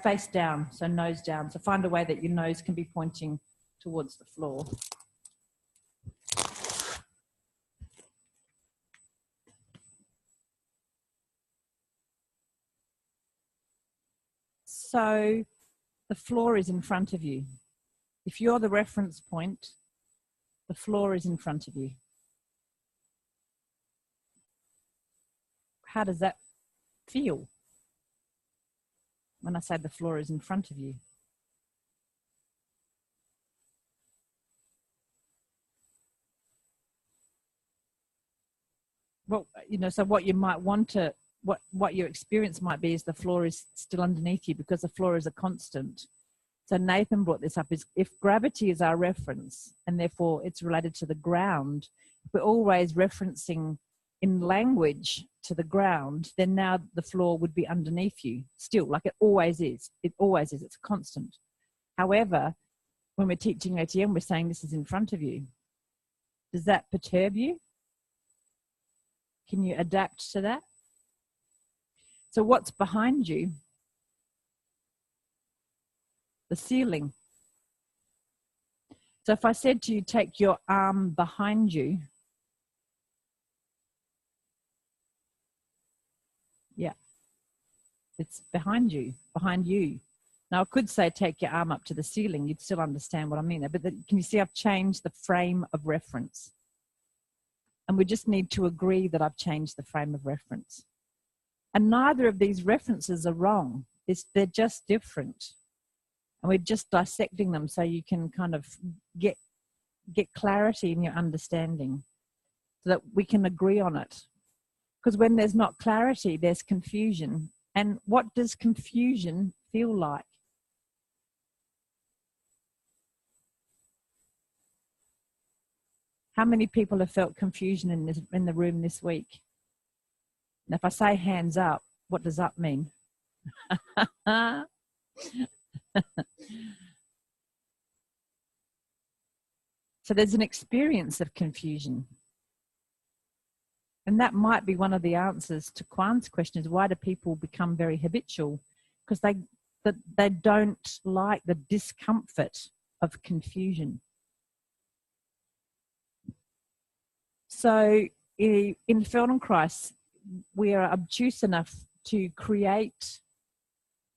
face down, so nose down. So find a way that your nose can be pointing towards the floor. So the floor is in front of you. If you're the reference point, the floor is in front of you. How does that feel when I say the floor is in front of you? Well, you know, so what you might want to, what your experience might be is the floor is still underneath you because the floor is a constant. So Nathan brought this up, is if gravity is our reference and therefore it's related to the ground, we're always referencing in language to the ground, then now the floor would be underneath you still, like it always is. It always is, it's a constant. However, when we're teaching ATM, we're saying this is in front of you. Does that perturb you? Can you adapt to that? So what's behind you? The ceiling. So if I said to you, take your arm behind you. Yeah, it's behind you, behind you. Now I could say take your arm up to the ceiling. You'd still understand what I mean there. But can you see I've changed the frame of reference? And we just need to agree that I've changed the frame of reference. And neither of these references are wrong. They're just different. And we're just dissecting them so you can kind of get clarity in your understanding so that we can agree on it. Because when there's not clarity, there's confusion. And what does confusion feel like? How many people have felt confusion in the room this week? And if I say hands up, what does that mean? So there's an experience of confusion. And that might be one of the answers to Kwan's question, is why do people become very habitual? Because they don't like the discomfort of confusion. So in Feldenkrais, we are obtuse enough to create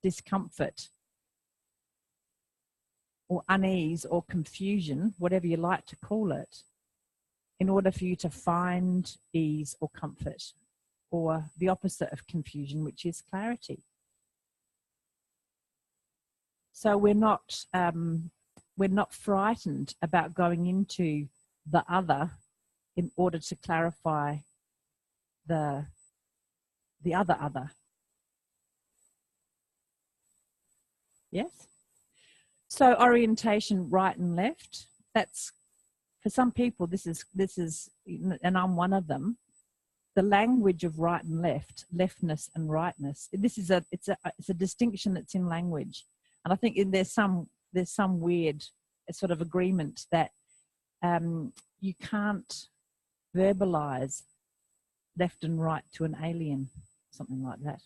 discomfort or unease or confusion, whatever you like to call it, in order for you to find ease or comfort, or the opposite of confusion, which is clarity. So we're not frightened about going into the other in order to clarify the other. Yes? So orientation, right and left, that's, for some people, this is, and I'm one of them, the language of right and left, leftness and rightness. This is it's a distinction that's in language. And I think there's some weird sort of agreement that you can't verbalize left and right to an alien, something like that.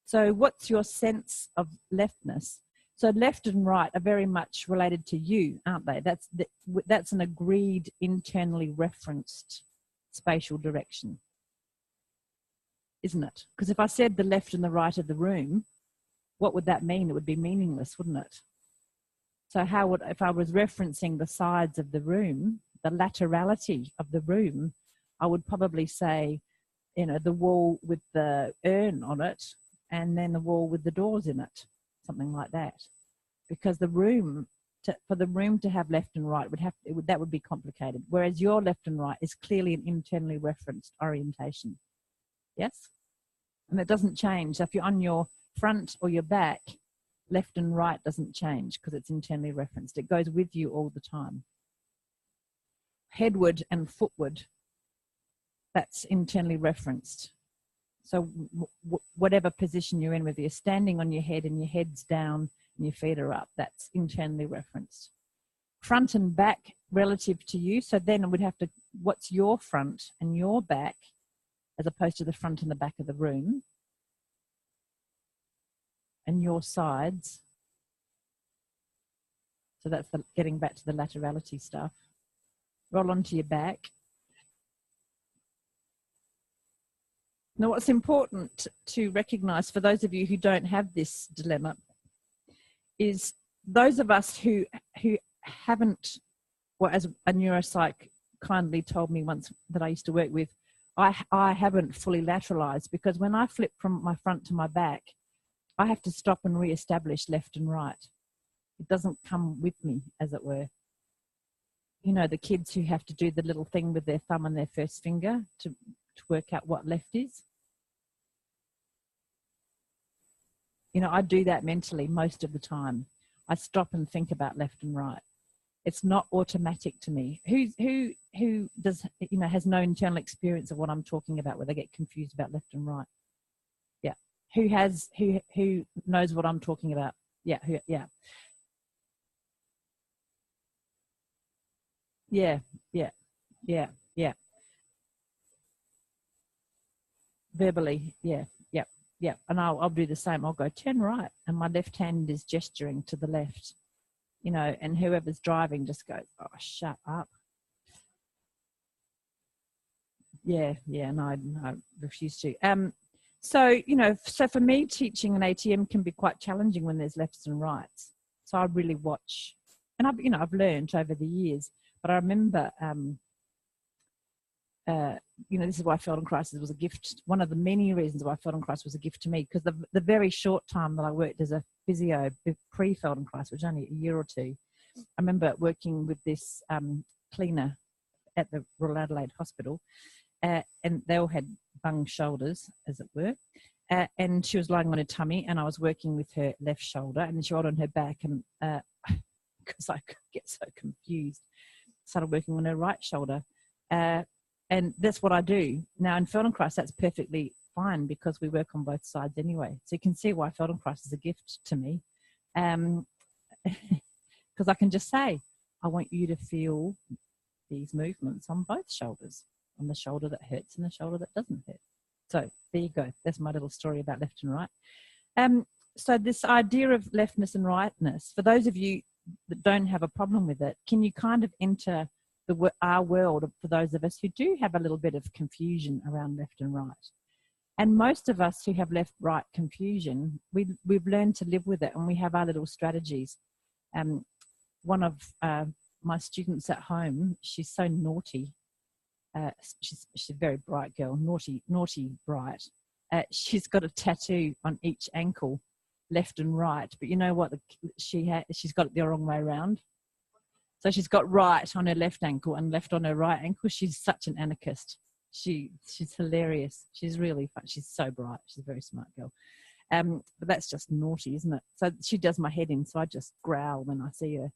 So what's your sense of leftness? So left and right are very much related to you, aren't they? That's an agreed, internally referenced spatial direction, isn't it? Because if I said the left and the right of the room, what would that mean? It would be meaningless, wouldn't it? So how would, if I was referencing the sides of the room, the laterality of the room, I would probably say, you know, the wall with the urn on it, and then the wall with the doors in it, something like that. Because the room, for the room to have left and right, that would be complicated. Whereas your left and right is clearly an internally referenced orientation. Yes? And it doesn't change. So if you're on your front or your back, left and right doesn't change because it's internally referenced. It goes with you all the time. Headward and footward, that's internally referenced. So whatever position you're in, whether you're standing on your head and your head's down and your feet are up, that's internally referenced. Front and back relative to you. So then we'd have to, what's your front and your back as opposed to the front and the back of the room. And your sides. So that's getting back to the laterality stuff. Roll onto your back. Now, what's important to recognize for those of you who don't have this dilemma is those of us who haven't, well, as a neuropsych kindly told me once that I used to work with, I haven't fully lateralized, because when I flip from my front to my back, I have to stop and re-establish left and right. It doesn't come with me, as it were. You know, the kids who have to do the little thing with their thumb and their first finger to work out what left is. You know, I do that mentally most of the time. I stop and think about left and right. It's not automatic to me. Who does, you know, has no internal experience of what I'm talking about, where they get confused about left and right? Yeah. Who knows what I'm talking about? Yeah. Yeah. Yeah. Yeah. Yeah. Yeah. Verbally. Yeah. Yeah. Yeah. And I'll do the same. I'll go turn right, and my left hand is gesturing to the left. You know, and whoever's driving just goes, oh, shut up. Yeah, no, I refuse to. So, you know, so for me, teaching an ATM can be quite challenging when there's lefts and rights. So I really watch, and I've learned over the years, but I remember, you know, this is why Feldenkrais was a gift. One of the many reasons why Feldenkrais was a gift to me, because the very short time that I worked as a physio pre-Feldenkrais, which was only a year or two, I remember working with this cleaner at the Royal Adelaide Hospital, and they all had bung shoulders, as it were, and she was lying on her tummy, and I was working with her left shoulder, and she rolled on her back, and because I could get so confused, started working on her right shoulder. And that's what I do. Now in Feldenkrais, that's perfectly fine, because we work on both sides anyway. So you can see why Feldenkrais is a gift to me. Because I can just say, I want you to feel these movements on both shoulders, on the shoulder that hurts and the shoulder that doesn't hurt. So there you go. That's my little story about left and right. So this idea of leftness and rightness, for those of you that don't have a problem with it, can you kind of enter our world for those of us who do have a little bit of confusion around left and right? And most of us who have left-right confusion, we've learned to live with it, and we have our little strategies. One of my students at home, she's so naughty. She's a very bright girl, naughty, bright. She's got a tattoo on each ankle, left and right. But you know what? She's got it the wrong way around. So she's got right on her left ankle and left on her right ankle. She's such an anarchist. She's hilarious. She's really fun. She's so bright. She's a very smart girl. But that's just naughty, isn't it? So she does my head in, so I just growl when I see her.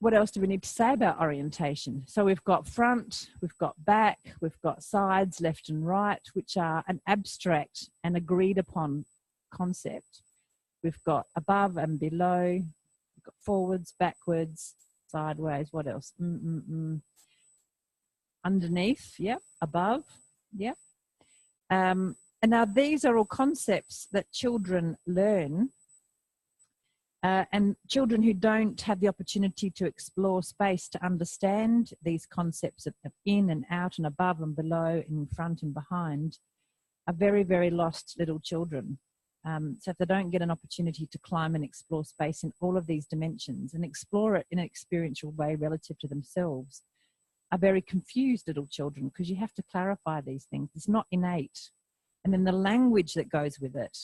What else do we need to say about orientation? So we've got front, we've got back, we've got sides, left and right, which are an abstract and agreed upon concept. We've got above and below, we've got forwards, backwards, sideways, what else? Underneath, yep, above, yep. And now these are all concepts that children learn, and children who don't have the opportunity to explore space to understand these concepts of in and out and above and below, in front and behind, are very, very lost little children. So if they don't get an opportunity to climb and explore space in all of these dimensions and explore it in an experiential way relative to themselves, are very confused little children, because you have to clarify these things. It's not innate. And then the language that goes with it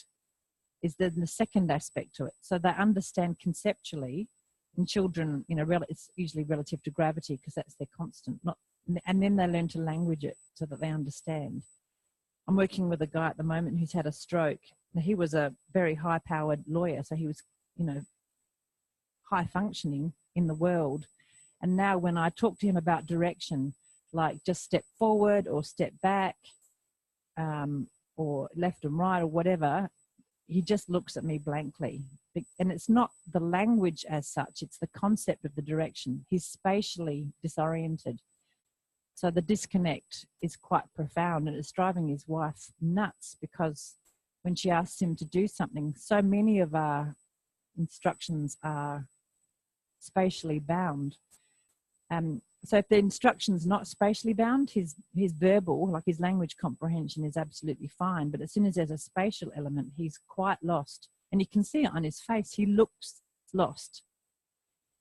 is then the second aspect to it. So they understand conceptually, and children, you know, it's usually relative to gravity, because that's their constant. And then they learn to language it so that they understand. I'm working with a guy at the moment who's had a stroke. Now, he was a very high-powered lawyer, so he was, you know, high-functioning in the world. And now when I talk to him about direction, like just step forward or step back, or left and right or whatever, he just looks at me blankly. And it's not the language as such, it's the concept of the direction. He's spatially disoriented. So the disconnect is quite profound, and it's driving his wife nuts, because when she asks him to do something, so many of our instructions are spatially bound. So if the instruction's not spatially bound, his verbal, like his language comprehension, is absolutely fine. But as soon as there's a spatial element, he's quite lost. And you can see it on his face. He looks lost.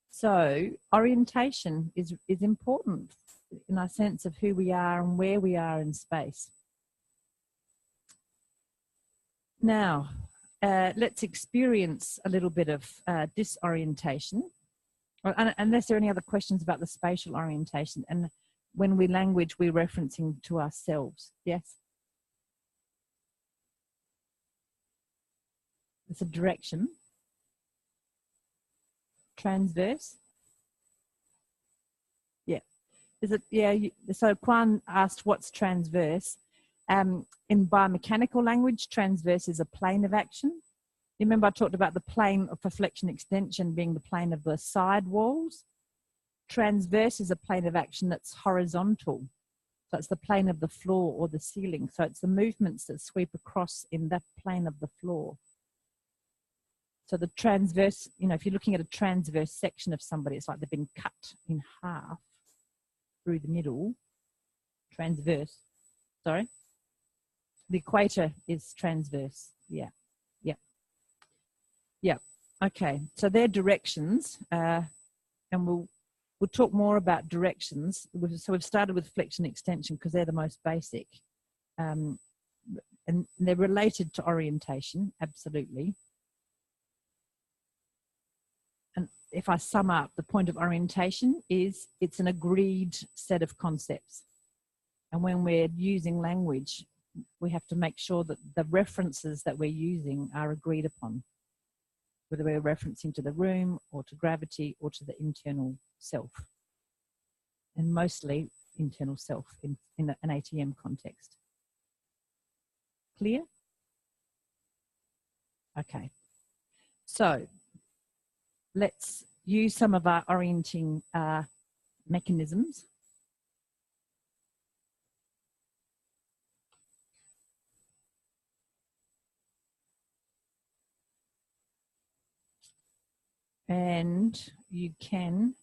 So orientation is important in our sense of who we are and where we are in space. Now, let's experience a little bit of disorientation. Well, unless there are any other questions about the spatial orientation. And when we language, we're referencing to ourselves. Yes? It's a direction. Transverse. Yeah. Is it? Yeah. So Kwan asked, what's transverse? In biomechanical language, transverse is a plane of action. You remember I talked about the plane for flexion extension being the plane of the side walls? Transverse is a plane of action that's horizontal. So it's the plane of the floor or the ceiling. So it's the movements that sweep across in that plane of the floor. So the transverse, you know, if you're looking at a transverse section of somebody, it's like they've been cut in half through the middle. Transverse. Sorry? The equator is transverse. Yeah. Yeah. Yeah. Okay. So they're directions, and we'll talk more about directions. So we've started with flexion extension because they're the most basic, and they're related to orientation, absolutely. And if I sum up, the point of orientation is it's an agreed set of concepts. And when we're using language, we have to make sure that the references that we're using are agreed upon, whether we're referencing to the room or to gravity or to the internal self. And mostly internal self in an ATM context. Clear? Okay. So let's use some of our orienting mechanisms. And you can